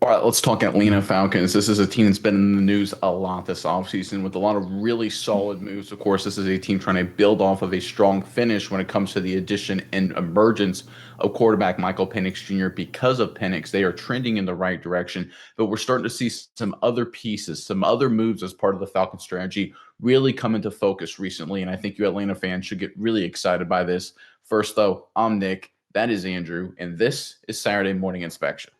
All right, let's talk Atlanta Falcons. This is a team that's been in the news a lot this offseason with a lot of really solid moves. Of course, this is a team trying to build off of a strong finish when it comes to the addition and emergence of quarterback Michael Penix Jr. Because of Penix, they are trending in the right direction, but we're starting to see some other pieces, some other moves as part of the Falcon strategy really come into focus recently, and I think you Atlanta fans should get really excited by this. First, though, I'm Nick, that is Andrew, and this is Saturday Morning Inspection.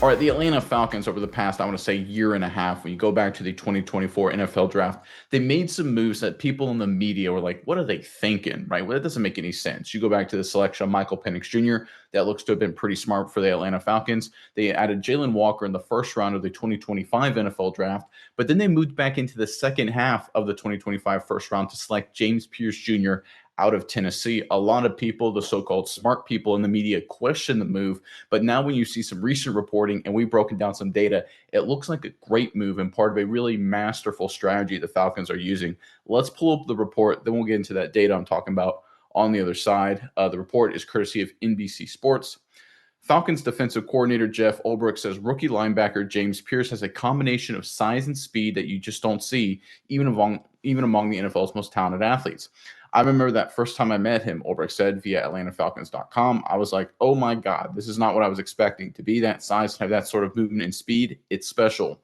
All right, the Atlanta Falcons over the past, I want to say, year and a half, when you go back to the 2024 NFL draft, they made some moves that people in the media were like, what are they thinking, right? Well, that doesn't make any sense. You go back to the selection of Michael Penix Jr., that looks to have been pretty smart for the Atlanta Falcons. They added Jalen Walker in the first round of the 2025 NFL draft, but then they moved back into the second half of the 2025 first round to select James Pierce Jr. out of Tennessee. A lot of people, the so-called smart people in the media, question the move, but now when you see some recent reporting and we've broken down some data, it looks like a great move and part of a really masterful strategy the Falcons are using. Let's pull up the report, then we'll get into that data I'm talking about on the other side. The report is courtesy of NBC Sports. Falcons defensive coordinator Jeff Ulbrich says rookie linebacker James Pierce has a combination of size and speed that you just don't see even among the NFL's most talented athletes. I remember that first time I met him, Ulbrich said via AtlantaFalcons.com. I was like, oh my God, this is not what I was expecting. To be that size, to have that sort of movement and speed, it's special.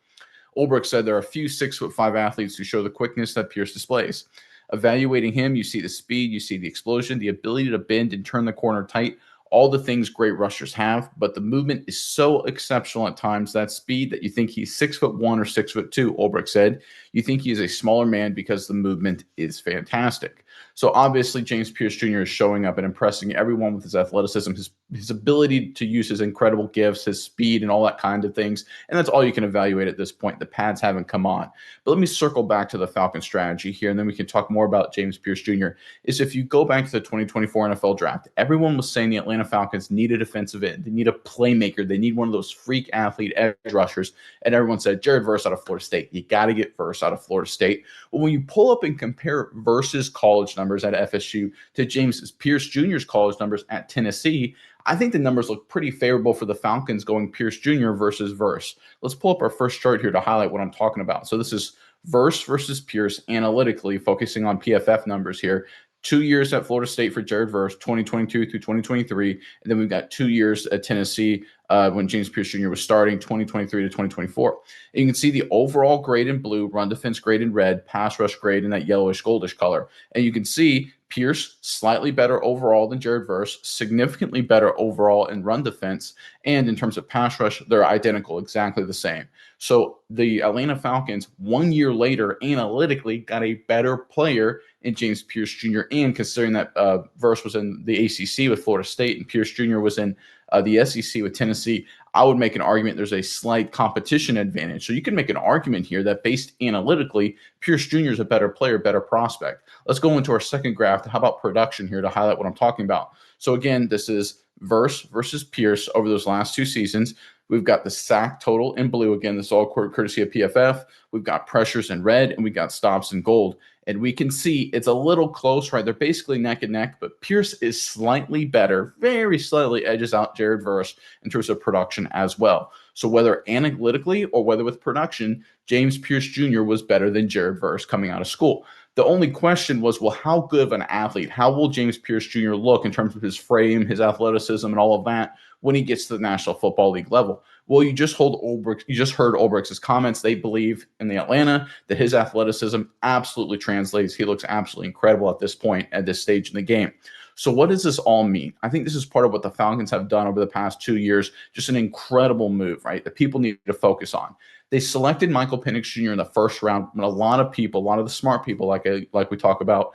Ulbrich said there are a few 6'5" athletes who show the quickness that Pierce displays. Evaluating him, you see the speed, you see the explosion, the ability to bend and turn the corner tight, all the things great rushers have, but the movement is so exceptional at times, that speed, that you think he's 6'1" or 6'2", Ulbrich said. You think he is a smaller man because the movement is fantastic. So obviously, James Pierce Jr. is showing up and impressing everyone with his athleticism, his ability to use his incredible gifts, his speed, and all that kind of things. And that's all you can evaluate at this point. The pads haven't come on. But let me circle back to the Falcon strategy here, and then we can talk more about James Pierce Jr. Is if you go back to the 2024 NFL draft, everyone was saying the Atlanta Falcons need a defensive end. They need a playmaker. They need one of those freak athlete edge rushers. And everyone said, Jared Verse out of Florida State. You got to get Verse out of Florida State. Well, when you pull up and compare Verse's college numbers at FSU to James Pierce Jr.'s college numbers at Tennessee, I think the numbers look pretty favorable for the Falcons going Pierce Jr. versus Verse. Let's pull up our first chart here to highlight what I'm talking about. So this is Verse versus Pierce analytically, focusing on PFF numbers here. 2 years at Florida State for Jared Verse, 2022 through 2023. And then we've got 2 years at Tennessee when James Pierce Jr. was starting, 2023 to 2024. And you can see the overall grade in blue, run defense grade in red, pass rush grade in that yellowish goldish color. And you can see Pierce slightly better overall than Jared Verse, significantly better overall in run defense, and in terms of pass rush, they're identical, exactly the same. So the Atlanta Falcons, 1 year later, analytically got a better player in James Pierce Jr. And considering that Verse was in the ACC with Florida State and Pierce Jr. was in the SEC with Tennessee, I would make an argument there's a slight competition advantage. So you can make an argument here that based analytically, Pierce Jr. is a better player, better prospect. Let's go into our second graph. How about production here to highlight what I'm talking about? So again, this is Verse versus Pierce over those last 2 seasons. We've got the sack total in blue. Again, this is all courtesy of PFF. We've got pressures in red, and we've got stops in gold. And we can see it's a little close, right? They're basically neck and neck, but Pierce is slightly better, very slightly edges out Jared Verse in terms of production as well. So whether analytically or whether with production, James Pierce Jr. was better than Jared Verse coming out of school. The only question was, well, how good of an athlete, how will James Pierce Jr. look in terms of his frame, his athleticism, and all of that when he gets to the National Football League level? Well, you just heard Ulbrich's comments. They believe in the Atlanta that his athleticism absolutely translates. He looks absolutely incredible at this point, at this stage in the game. So what does this all mean? I think this is part of what the Falcons have done over the past 2 years. Just an incredible move, right? That people need to focus on. They selected Michael Penix Jr. in the first round, and a lot of people, a lot of the smart people, like we talk about,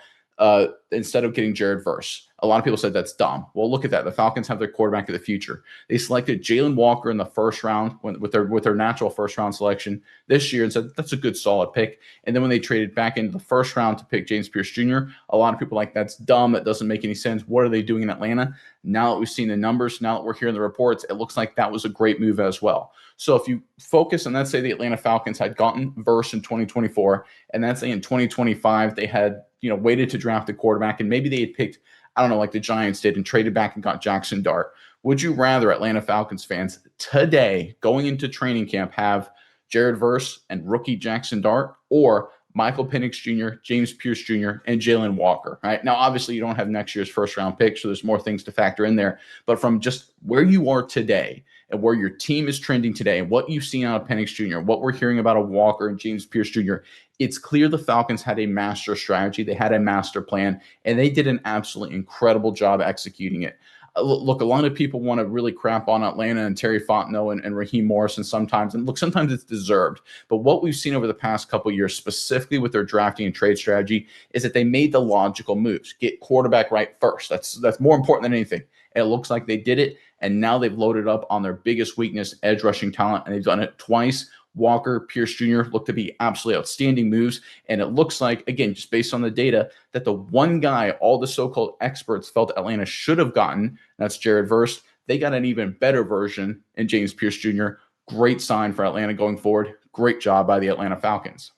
instead of getting Jared Verse. A lot of people said that's dumb. Well, look at that. The Falcons have their quarterback of the future. They selected Jalen Walker in the first round with their natural first round selection this year and said that's a good solid pick. And then when they traded back into the first round to pick James Pierce Jr., a lot of people are like, that's dumb. That doesn't make any sense. What are they doing in Atlanta? Now that we've seen the numbers, now that we're hearing the reports, it looks like that was a great move as well. So if you focus on, let's say the Atlanta Falcons had gotten Verse in 2024, and let's say in 2025 they had waited to draft a quarterback, and maybe they had picked, I don't know, like the Giants did, and traded back and got Jackson Dart. Would you rather, Atlanta Falcons fans, today going into training camp, have Jared Verse and rookie Jackson Dart, or Michael Penix Jr., James Pierce Jr., and Jalen Walker? Right now, obviously, you don't have next year's first round pick, so there's more things to factor in there. But from just where you are today and where your team is trending today, and what you've seen out of Penix Jr., what we're hearing about a Walker and James Pierce Jr., it's clear the Falcons had a master strategy. They had a master plan, and they did an absolutely incredible job executing it. Look, a lot of people want to really crap on Atlanta and Terry Fontenot and Raheem Morrison sometimes. And look, sometimes it's deserved. But what we've seen over the past couple of years, specifically with their drafting and trade strategy, is that they made the logical moves. Get quarterback right first. That's more important than anything. And it looks like they did it. And now they've loaded up on their biggest weakness, edge rushing talent, and they've done it twice. Walker, Pierce Jr. look to be absolutely outstanding moves. And it looks like, again, just based on the data, that the one guy all the so-called experts felt Atlanta should have gotten, that's Jared Verse, they got an even better version in James Pierce Jr. Great sign for Atlanta going forward. Great job by the Atlanta Falcons.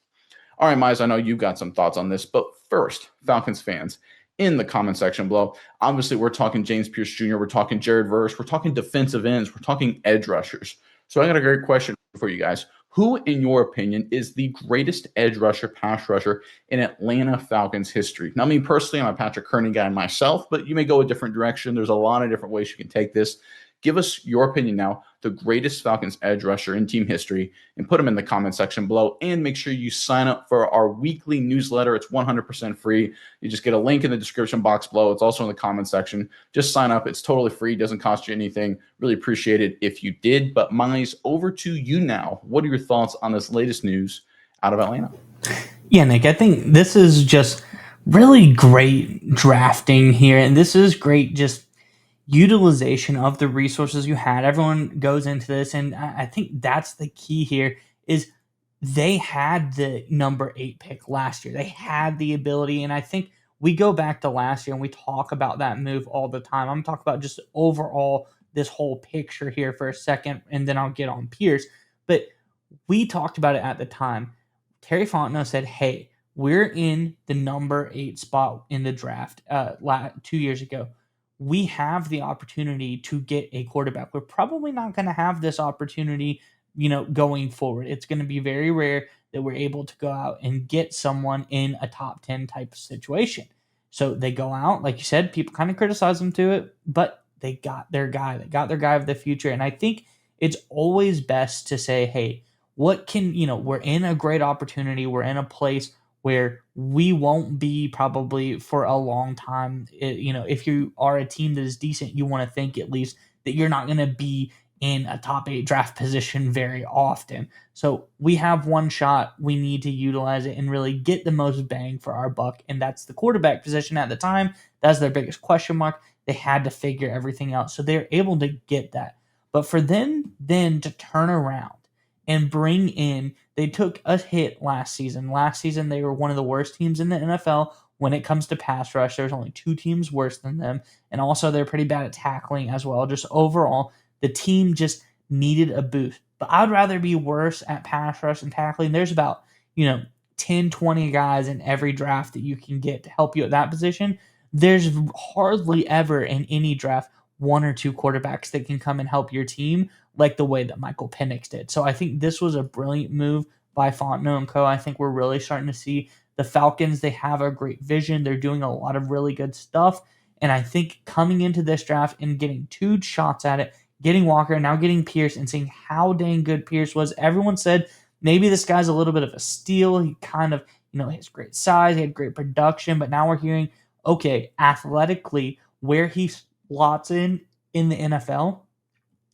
All right, Miles, I know you've got some thoughts on this, but first, Falcons fans, in the comment section below, obviously we're talking James Pierce Jr., we're talking Jared Verse, we're talking defensive ends, we're talking edge rushers. So I got a great question for you guys. Who, in your opinion, is the greatest edge rusher, pass rusher in Atlanta Falcons history? Now, me personally, I'm a Patrick Kearney guy myself, but you may go a different direction. There's a lot of different ways you can take this. Give us your opinion now, the greatest Falcons edge rusher in team history, and put them in the comment section below. And make sure you sign up for our weekly newsletter. It's 100% free. You just get a link in the description box below. It's also in the comment section. Just sign up. It's totally free. Doesn't cost you anything. Really appreciate it if you did. But Mize, over to you now. What are your thoughts on this latest news out of Atlanta? Yeah, Nick, I think this is just really great drafting here. And this is great just utilization of the resources you had. Everyone goes into this, and I think that's the key here is they had the number 8 pick last year. They had the ability, and I think we go back to last year and we talk about that move all the time. I'm talking about just overall this whole picture here for a second, and then I'll get on Pierce. But we talked about it at the time. Terry Fontenot said, hey, we're in the number 8 spot in the draft 2 years ago. We have the opportunity to get a quarterback. We're probably not going to have this opportunity, going forward. It's going to be very rare that we're able to go out and get someone in a top 10 type of situation. So they go out, like you said, people kind of criticize them to it, but they got their guy. They got their guy of the future. And I think it's always best to say, hey, what can, we're in a great opportunity. We're in a place where we won't be probably for a long time. If you are a team that is decent, you want to think at least that you're not going to be in a top 8 draft position very often. So we have one shot. We need to utilize it and really get the most bang for our buck. And that's the quarterback position at the time. That's their biggest question mark. They had to figure everything out. So they're able to get that. But for them then to turn around and bring in, they took a hit last season. Last season, they were one of the worst teams in the NFL when it comes to pass rush. There's only 2 teams worse than them. And also, they're pretty bad at tackling as well. Just overall, the team just needed a boost. But I'd rather be worse at pass rush and tackling. There's about, 10, 20 guys in every draft that you can get to help you at that position. There's hardly ever in any draft 1 or 2 quarterbacks that can come and help your team like the way that Michael Penix did. So I think this was a brilliant move by Fontenot and co. I think we're really starting to see the Falcons. They have a great vision. They're doing a lot of really good stuff. And I think coming into this draft and getting 2 shots at it, getting Walker, and now getting Pierce, and seeing how dang good Pierce was. Everyone said maybe this guy's a little bit of a steal. He kind of, he has great size. He had great production. But now we're hearing, okay, athletically, where he slots in the NFL,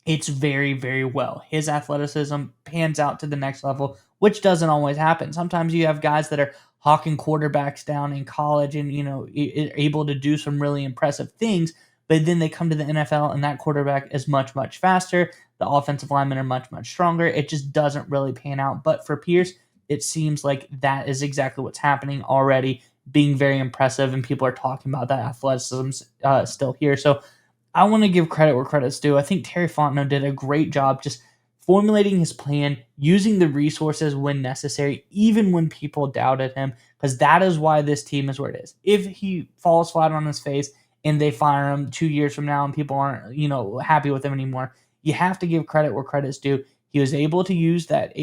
it's very, very well. His athleticism pans out to the next level, which doesn't always happen. Sometimes you have guys that are hawking quarterbacks down in college and, able to do some really impressive things, but then they come to the NFL and that quarterback is much, much faster. The offensive linemen are much, much stronger. It just doesn't really pan out. But for Pierce, it seems like that is exactly what's happening already, being very impressive, and people are talking about that athleticism still here. So I want to give credit where credit's due. I think Terry Fontenot did a great job just formulating his plan, using the resources when necessary, even when people doubted him, because that is why this team is where it is. If he falls flat on his face and they fire him 2 years from now and people aren't, happy with him anymore, you have to give credit where credit's due. He was able to use that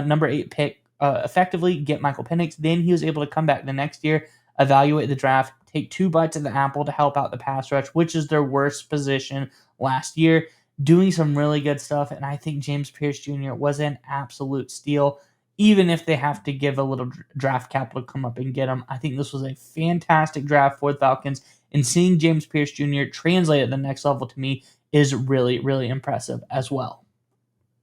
number 8 pick effectively, get Michael Penix. Then he was able to come back the next year, evaluate the draft, take 2 bites of the apple to help out the pass rush, which is their worst position last year, doing some really good stuff. And I think James Pierce Jr. was an absolute steal, even if they have to give a little draft capital to come up and get him. I think this was a fantastic draft for the Falcons, and seeing James Pierce Jr. translate at the next level to me is really, really impressive as well.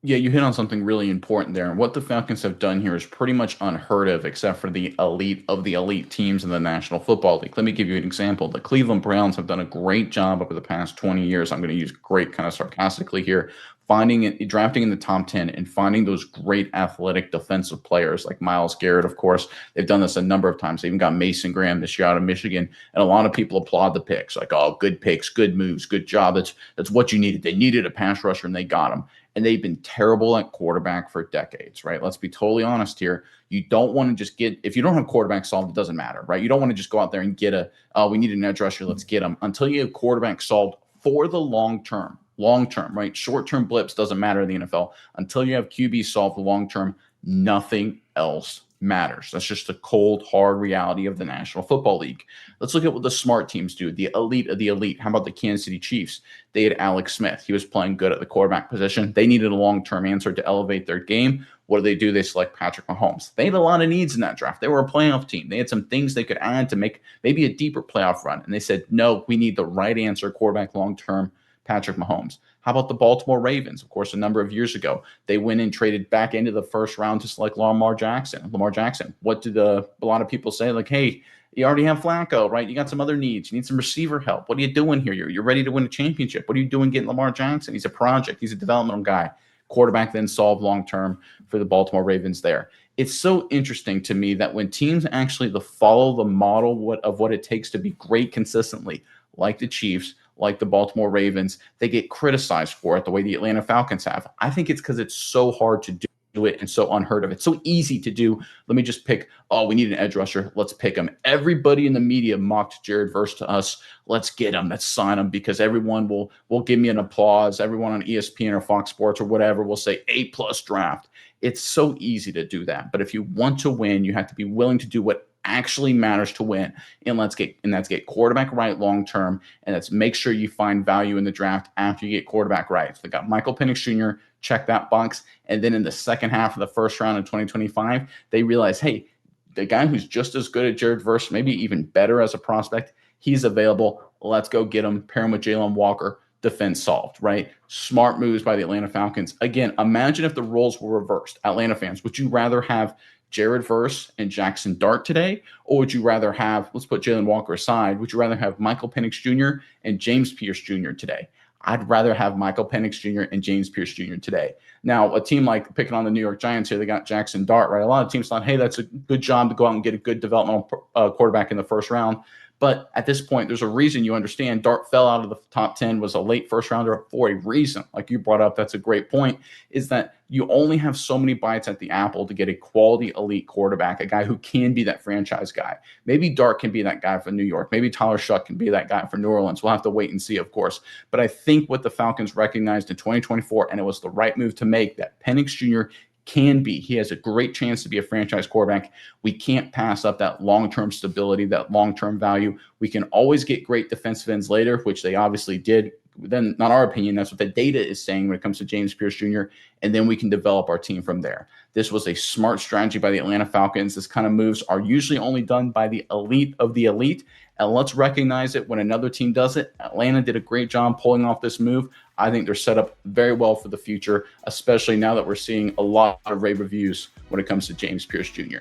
Yeah, you hit on something really important there. And what the Falcons have done here is pretty much unheard of, except for the elite of the elite teams in the National Football League. Let me give you an example. The Cleveland Browns have done a great job over the past 20 years. I'm going to use great kind of sarcastically here, drafting in the top 10 and finding those great athletic defensive players like Myles Garrett, of course. They've done this a number of times. They even got Mason Graham this year out of Michigan. And a lot of people applaud the picks, like, oh, good picks, good moves, good job. That's what you needed. They needed a pass rusher and they got him. And they've been terrible at quarterback for decades, right? Let's be totally honest here. You don't want to just if you don't have quarterback solved, it doesn't matter, right? You don't want to just go out there and get we need an edge rusher, let's get him. Until you have quarterback solved for the long term, right? Short-term blips doesn't matter in the NFL. Until you have QB solved for long term, nothing else matters. That's just the cold, hard reality of the National Football League. Let's look at what the smart teams do, the elite of the elite. How about the Kansas City Chiefs? They had Alex Smith. He was playing good at the quarterback position. They needed a long-term answer to elevate their game. What do? They select Patrick Mahomes. They had a lot of needs in that draft. They were a playoff team. They had some things they could add to make maybe a deeper playoff run. And they said, no, we need the right answer, quarterback long-term, Patrick Mahomes. How about the Baltimore Ravens? Of course, a number of years ago, they went and traded back into the first round to select Lamar Jackson. What did a lot of people say? Like, hey, you already have Flacco, right? You got some other needs. You need some receiver help. What are you doing here? You're ready to win a championship. What are you doing getting Lamar Jackson? He's a project. He's a developmental guy. Quarterback then solved long-term for the Baltimore Ravens there. It's so interesting to me that when teams actually follow the model of what it takes to be great consistently, like the Chiefs, like the Baltimore Ravens, they get criticized for it the way the Atlanta Falcons have. I think it's because it's so hard to do it and so unheard of. It's so easy to do. Let me just pick, we need an edge rusher. Let's pick him. Everybody in the media mocked Jared Verse to us. Let's get him. Let's sign him, because everyone will give me an applause. Everyone on ESPN or Fox Sports or whatever will say A+ draft. It's so easy to do that. But if you want to win, you have to be willing to do what actually matters to win. And that's get quarterback right long term. And let's make sure you find value in the draft after you get quarterback right. So they got Michael Penix Jr., check that box. And then in the second half of the first round in 2025, they realize, hey, the guy who's just as good as Jared Verse, maybe even better as a prospect, he's available. Let's go get him, pair him with Jalen Walker. Defense solved, right? Smart moves by the Atlanta Falcons. Again, imagine if the roles were reversed. Atlanta fans, would you rather have Jared Verse and Jackson Dart today? Or would you rather have, let's put Jalen Walker aside, would you rather have Michael Penix Jr. and James Pierce Jr. today? I'd rather have Michael Penix Jr. and James Pierce Jr. today. Now, a team like picking on the New York Giants here, they got Jackson Dart, right? A lot of teams thought, hey, that's a good job to go out and get a good developmental quarterback in the first round. But at this point, there's a reason. You understand Dart fell out of the top 10, was a late first rounder for a reason. Like you brought up, that's a great point, is that you only have so many bites at the apple to get a quality elite quarterback, a guy who can be that franchise guy. Maybe Dart can be that guy for New York. Maybe Tyler Shuck can be that guy for New Orleans. We'll have to wait and see, of course. But I think what the Falcons recognized in 2024, and it was the right move to make, that Penix Jr. he has a great chance to be a franchise quarterback. We can't pass up that long-term stability, that long-term value. We can always get great defensive ends later, which they obviously did. Then, not our opinion, that's what the data is saying when it comes to James Pierce Jr., and then we can develop our team from there. This was a smart strategy by the Atlanta Falcons. This kind of moves are usually only done by the elite of the elite, and let's recognize it when another team does it. Atlanta did a great job pulling off this move. I think they're set up very well for the future, especially now that we're seeing a lot of rave reviews when it comes to James Pierce Jr.